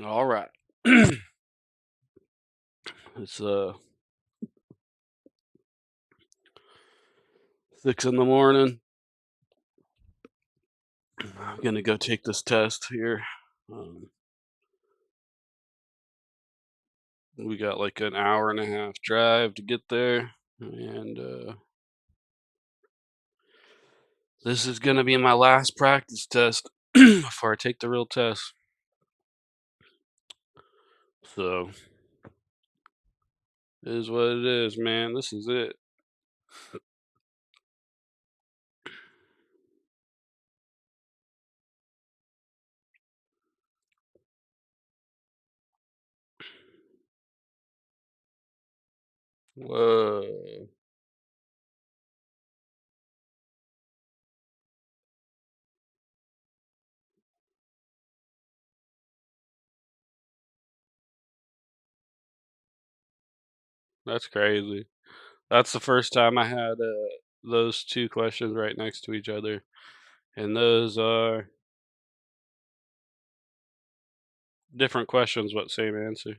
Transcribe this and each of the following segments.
All right. It's 6 in the morning. I'm gonna go take this test here. Um, we got like an hour and a half drive to get there, and this is gonna be my last practice test before I take the real test. So it is what it is, man. This is it. Whoa, that's crazy. That's the first time I had those two questions right next to each other, and those are different questions, but same answer.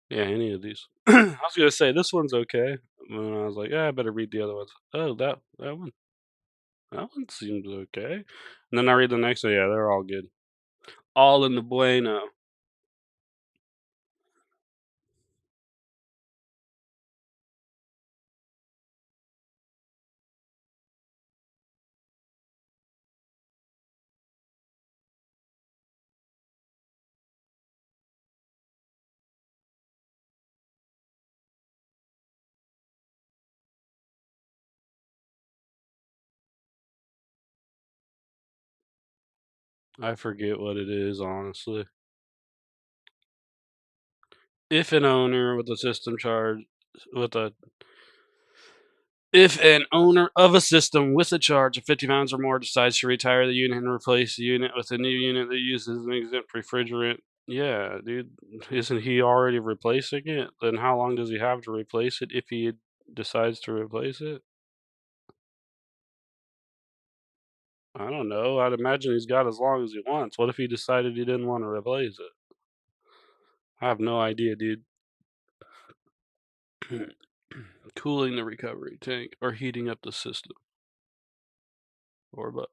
Yeah, any of these. I was gonna say this one's okay, and then I was like, "Yeah, I better read the other ones." Oh, that one seems okay. And then I read the next one. Yeah, they're all good. All in the bueno. I forget what it is honestly. If an owner with a system charge with a if an owner of a system with a charge of 50 pounds or more decides to retire the unit and replace the unit with a new unit that uses an exempt refrigerant, yeah, dude, isn't he already replacing it? Then how long does he have to replace it if he decides to replace it? I don't know. I'd imagine he's got as long as he wants. What if he decided he didn't want to replace it? I have no idea, dude. Cooling the recovery tank or heating up the system or both.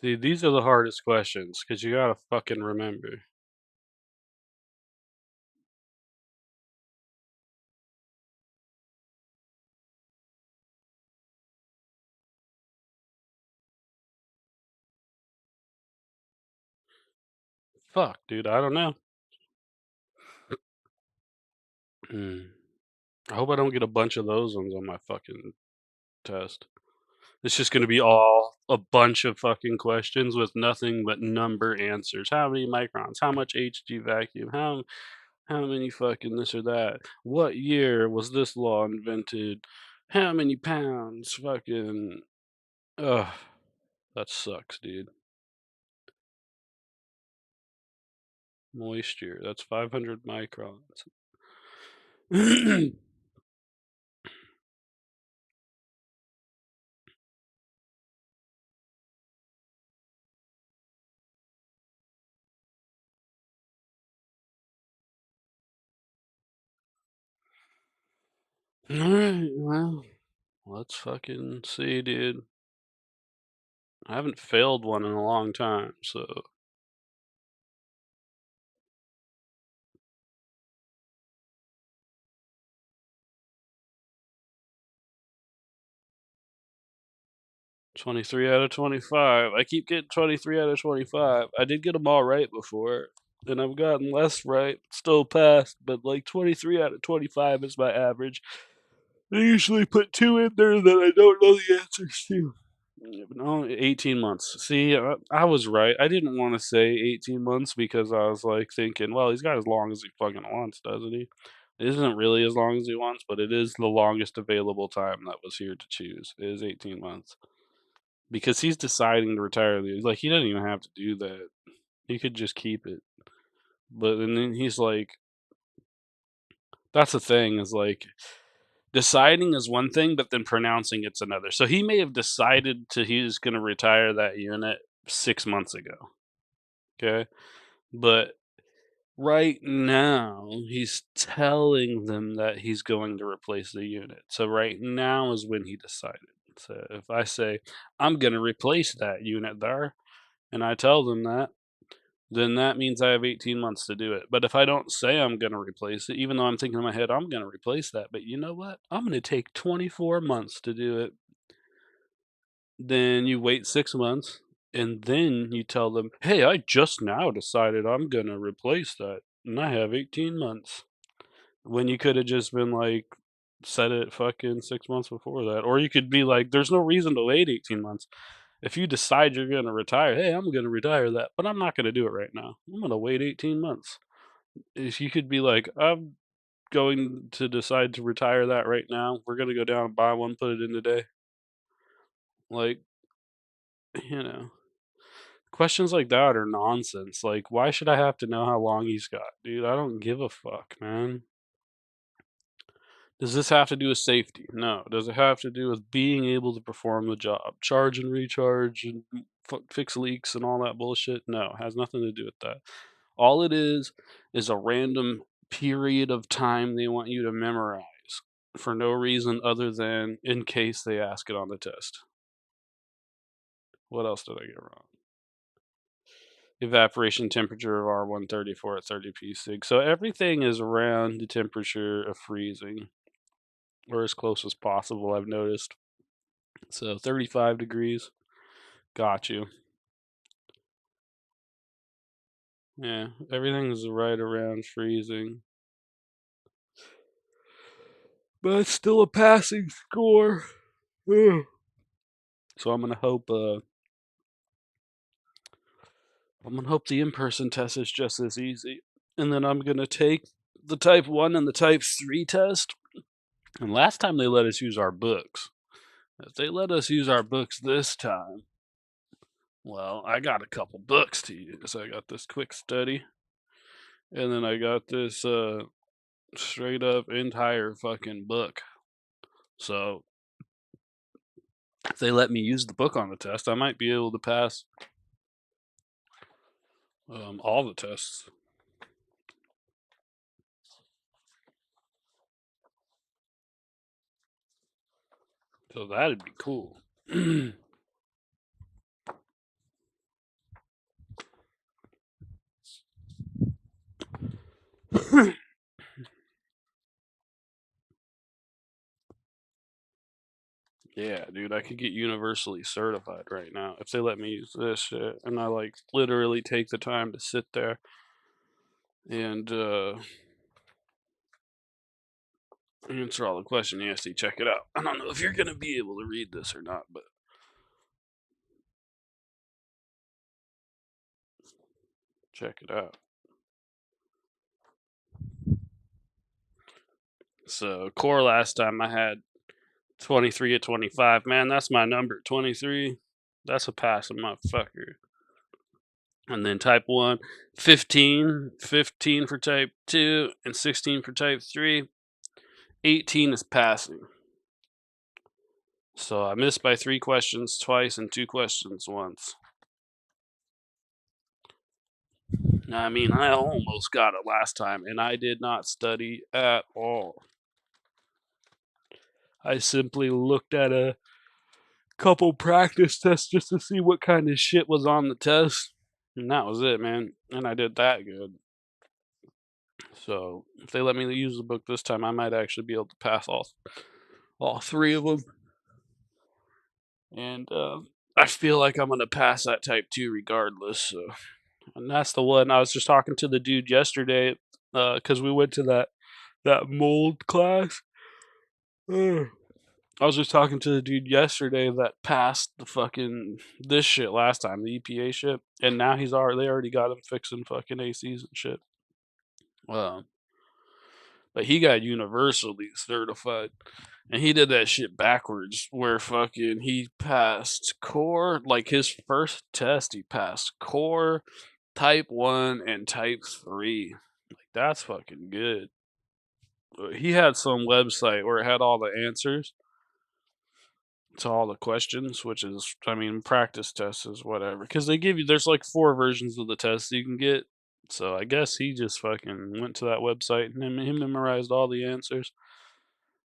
See, these are the hardest questions because you gotta fucking remember. Fuck, dude, I don't know. I hope I don't get a bunch of those ones on my fucking test. It's just gonna be all a bunch of fucking questions with nothing but number answers. How many microns? How much HG vacuum? How many fucking this or that? What year was this law invented? How many pounds? Fucking ugh, that sucks, dude. Moisture, that's 500 microns. Alright, well, let's fucking see, dude. I haven't failed one in a long time, so 23 out of 25. I keep getting 23 out of 25. I did get them all right before, and I've gotten less right, still passed, but like 23 out of 25 is my average. I usually put two in there that I don't know the answers to. No, 18 months. See, I was right. I didn't want to say 18 months because I was like thinking, well, he's got as long as he fucking wants, doesn't he? It isn't really as long as he wants, but it is the longest available time that was here to choose. It is 18 months. Because he's deciding to retire. Like, he doesn't even have to do that. He could just keep it. But and then he's like, that's the thing, is like deciding is one thing, but then pronouncing it's another. So he may have decided to he's gonna retire that unit 6 months ago. Okay. But right now he's telling them that he's going to replace the unit. So right now is when he decided. So if I say I'm gonna replace that unit there, and I tell them that, then that means I have 18 months to do it. But if I don't say I'm going to replace it, even though I'm thinking in my head, I'm going to replace that, but you know what? I'm going to take 24 months to do it. Then you wait 6 months and then you tell them, hey, I just now decided I'm going to replace that. And I have 18 months. When you could have just been like, said it fucking 6 months before that. Or you could be like, there's no reason to wait 18 months. If you decide you're going to retire, hey, I'm going to retire that, but I'm not going to do it right now. I'm going to wait 18 months. If you could be like, I'm going to decide to retire that right now. We're going to go down and buy one, put it in today. Like, you know, questions like that are nonsense. Like, why should I have to know how long he's got? Dude, I don't give a fuck, man. Does this have to do with safety? No. Does it have to do with being able to perform the job? Charge and recharge and fix leaks and all that bullshit? No, it has nothing to do with that. All it is a random period of time they want you to memorize for no reason other than in case they ask it on the test. What else did I get wrong? Evaporation temperature of R134 at 30 p.sig. So everything is around the temperature of freezing, or as close as possible, I've noticed. So 35 degrees. Got you. Yeah, everything's right around freezing. But it's still a passing score. So I'm gonna hope the in-person test is just as easy. And then I'm gonna take the type 1 and the type 3 test. And last time they let us use our books. If they let us use our books this time, well, I got a couple books to use. I got this quick study, and then I got this straight up entire fucking book. So if they let me use the book on the test, I might be able to pass all the tests. So that'd be cool. Yeah, dude, I could get universally certified right now if they let me use this shit, and I, like, literally take the time to sit there and, answer all the questions. Yeah, see, check it out. I don't know if you're gonna be able to read this or not, but check it out. So, core last time I had 23 at 25. Man, that's my number, 23. That's a passing motherfucker. And then type 1, 15, 15 for type 2, and 16 for type 3. 18 is passing. So I missed by 3 questions twice and 2 questions once. I mean, I almost got it last time, and I did not study at all. I simply looked at a couple practice tests just to see what kind of shit was on the test, and that was it, man. And I did that good. So if they let me use the book this time, I might actually be able to pass all 3 of them. And I feel like I'm gonna pass that type 2 regardless. So, and that's the one I was just talking to the dude yesterday, because we went to that mold class. Ugh. I was just talking to the dude yesterday that passed the fucking this shit last time, the EPA shit, and now they already got him fixing fucking ACs and shit. Um, but he got universally certified, and he did that shit backwards, where fucking he passed core, like his first test, he passed core, type 1, and type 3. Like, that's fucking good. He had some website where it had all the answers to all the questions, which is, I mean, practice tests is whatever. Because they give you, there's like 4 versions of the test you can get. So I guess he just fucking went to that website and he memorized all the answers.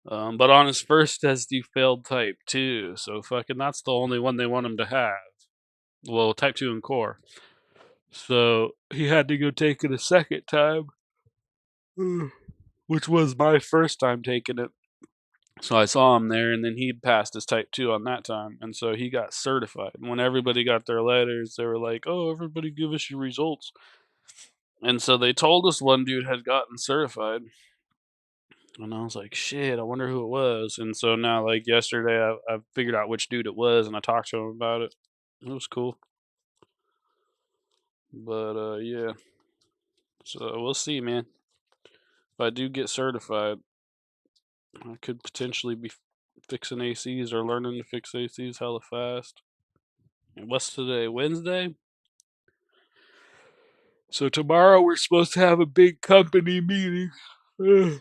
But on his first test, he failed type 2. So fucking that's the only one they want him to have. Well, type 2 and core. So he had to go take it a second time, which was my first time taking it. So I saw him there, and then he passed his type 2 on that time, and so he got certified. And when everybody got their letters, they were like, "Oh, everybody give us your results." And so they told us one dude had gotten certified, and I was like, "Shit, I wonder who it was." And so now, like yesterday, I figured out which dude it was, and I talked to him about it. It was cool, but yeah. So we'll see, man. If I do get certified, I could potentially be fixing ACs or learning to fix ACs hella fast. And what's today? Wednesday? So tomorrow we're supposed to have a big company meeting. Ugh.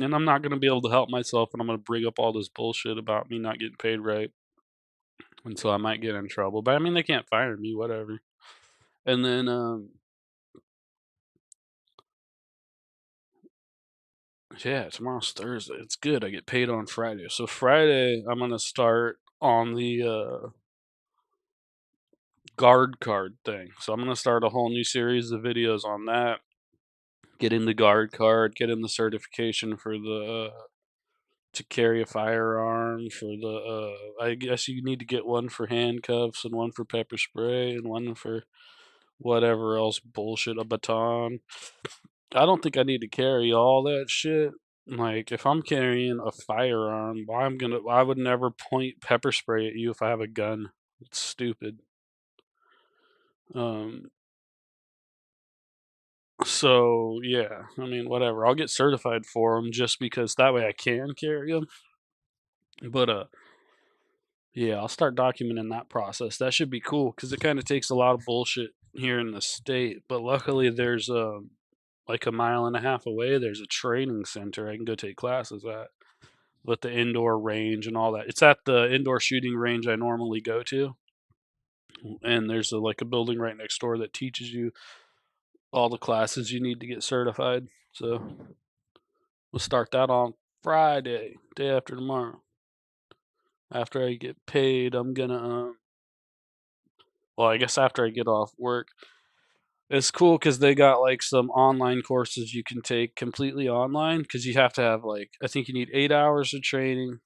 And I'm not going to be able to help myself, and I'm going to bring up all this bullshit about me not getting paid right. And so I might get in trouble. But I mean, they can't fire me, whatever. And then, yeah, tomorrow's Thursday. It's good. I get paid on Friday. So Friday, I'm going to start on the guard card thing. So I'm going to start a whole new series of videos on that. Getting the guard card, getting the certification for the to carry a firearm, for the I guess you need to get one for handcuffs and one for pepper spray and one for whatever else bullshit, a baton. I don't think I need to carry all that shit. Like, if I'm carrying a firearm, I would never point pepper spray at you if I have a gun. It's stupid. Um so yeah, I mean whatever. I'll get certified for them just because that way I can carry them. But yeah, I'll start documenting that process. That should be cool because it kind of takes a lot of bullshit here in the state. But luckily, there's like a mile and a half away. There's a training center I can go take classes at with the indoor range and all that. It's at the indoor shooting range I normally go to, and there's like a building right next door that teaches you all the classes you need to get certified. So we'll start that on Friday, day after tomorrow. After I get paid, I'm gonna well, I guess after I get off work. It's cool because they got, like, some online courses you can take completely online. Because you have to have, like I think you need 8 hours of training,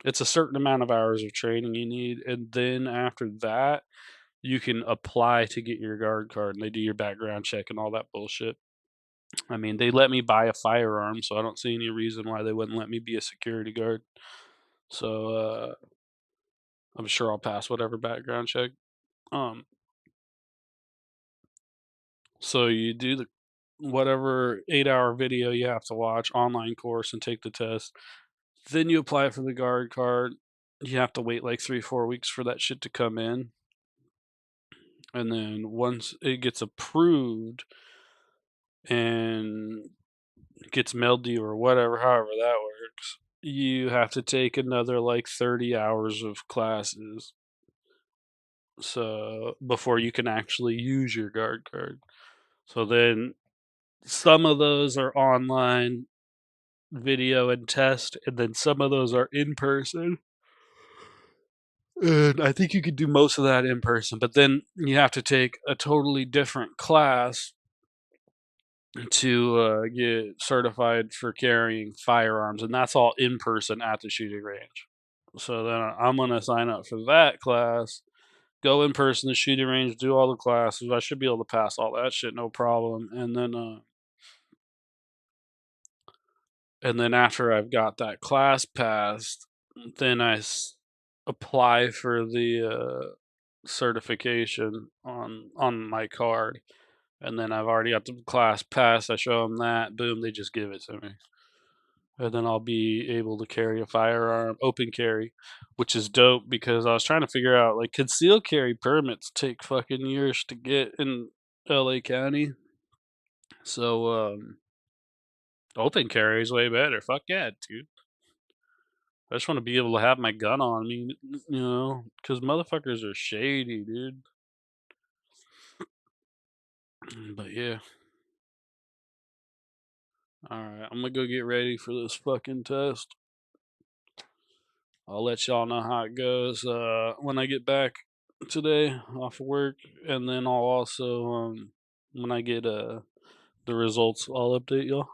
It's a certain amount of hours of training you need, and then after that, you can apply to get your guard card, and they do your background check and all that bullshit. I mean, they let me buy a firearm, so I don't see any reason why they wouldn't let me be a security guard. So, I'm sure I'll pass whatever background check. Um, so you do the whatever 8-hour video you have to watch, online course, and take the test. Then you apply for the guard card. You have to wait like 3, 4 weeks for that shit to come in. And then once it gets approved and gets mailed to you or whatever, however that works, you have to take another like 30 hours of classes. So before you can actually use your guard card. So then some of those are online video and test, and then some of those are in person. And I think you could do most of that in person, but then you have to take a totally different class to get certified for carrying firearms, and that's all in person at the shooting range. So then I'm gonna sign up for that class, go in person to shooting range, do all the classes. I should be able to pass all that shit, no problem. And then after I've got that class passed, then apply for the certification on my card, and then I've already got the class passed. I show them that, boom, they just give it to me, and then I'll be able to carry a firearm, open carry, which is dope because I was trying to figure out like concealed carry permits take fucking years to get in LA County, so open carry is way better. Fuck yeah, dude. I just want to be able to have my gun on me, because motherfuckers are shady, dude. But yeah. Alright, I'm gonna go get ready for this fucking test. I'll let y'all know how it goes when I get back today off of work, and then I'll also when I get the results, I'll update y'all.